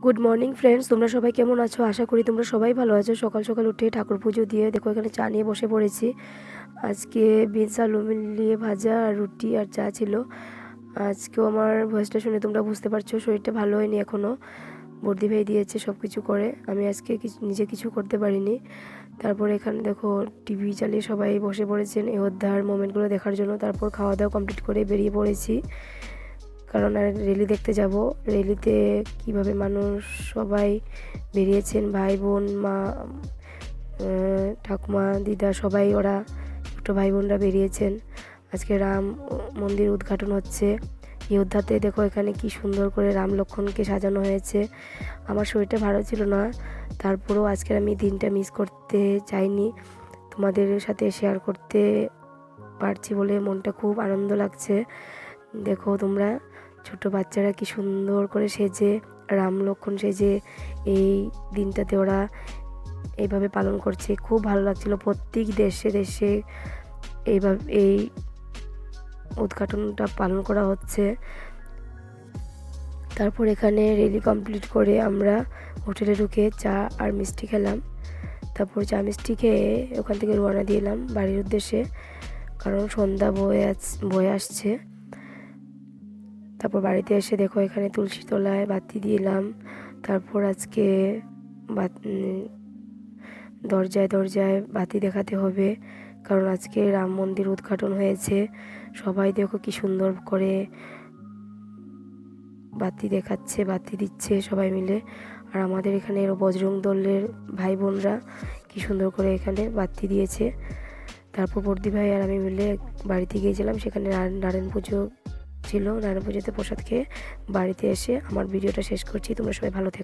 Good morning friends, তোমরা সবাই কেমন আছো? আশা করি তোমরা সবাই ভালো আছো। সকাল সকাল উঠে ঠাকুর পুজো দিয়ে দেখো এখানে চা নিয়ে বসে পড়েছি। আজকে বিনস আলু মিলিয়ে ভাজা আর রুটি আর চা ছিল। আজকেও আমার ভয়েসটা শুনে তোমরা বুঝতে পারছো শরীরটা ভালো হয়নি এখনও। বর্দি ভাই দিয়েছে সব কিছু করে, আমি আজকে নিজে কিছু করতে পারিনি। তারপর এখানে দেখো টিভি চালিয়ে সবাই বসে পড়েছেন এই অধ্যার মোমেন্টগুলো দেখার জন্য। তারপর খাওয়া দাওয়া কমপ্লিট করে বেরিয়ে পড়েছি, কারণ আর র্যালি দেখতে যাব। র্যালিতে কিভাবে মানুষ সবাই বেরিয়েছেন, ভাই বোন, মা, ঠাকুমা, দিদা, সবাই ওরা ছোটো ভাই বোনরা বেরিয়েছেন। আজকে রাম মন্দির উদ্ঘাটন হচ্ছে। অযোধ্যাতে দেখো এখানে কি সুন্দর করে রাম লক্ষ্মণকে সাজানো হয়েছে। আমার শরীরটা ভালো ছিল না, তারপরেও আজকের আমি দিনটা মিস করতে চাইনি। তোমাদের সাথে শেয়ার করতে পারছি বলে মনটা খুব আনন্দ লাগছে। দেখো তোমরা ছোট বাচ্চারা কি সুন্দর করে সেজে, রাম লক্ষ্মণ সেজে এই দিনটাতে ওরা এইভাবে পালন করছে। খুব ভালো লাগছিল। প্রত্যেক দেশে দেশে এইভাবে এই উদ্ঘাটনটা পালন করা হচ্ছে। তারপর এখানে র্যালি কমপ্লিট করে আমরা হোটেলে ঢুকে চা আর মিষ্টি খেলাম। তারপর চা মিষ্টি খেয়ে ওখান থেকে রওনা দিলাম বাড়ির উদ্দেশ্যে, কারণ সন্ধ্যা বয়ে আসছে। তারপর বাড়িতে এসে দেখো এখানে তুলসী তলায় বাতি দিলাম। তারপর আজকে দরজায় দরজায় বাতি দেখাতে হবে, কারণ আজকে রাম মন্দির উদ্ঘাটন হয়েছে। সবাই দেখো কি সুন্দর করে বাতি দেখাচ্ছে, বাতি দিচ্ছে সবাই মিলে। আর আমাদের এখানে বজরং দলের ভাই বোনরা কি সুন্দর করে এখানে বাতি দিয়েছে। তারপর বর্দি ভাই আর আমি মিলে বাড়িতে গিয়েছিলাম, সেখানে নারায়ণ পুজো ছিল। নারায়ণ পুজোতে প্রসাদ খেয়ে বাড়িতে এসে আমার ভিডিওটা শেষ করছি। তোমরা সবাই ভালো থেকো।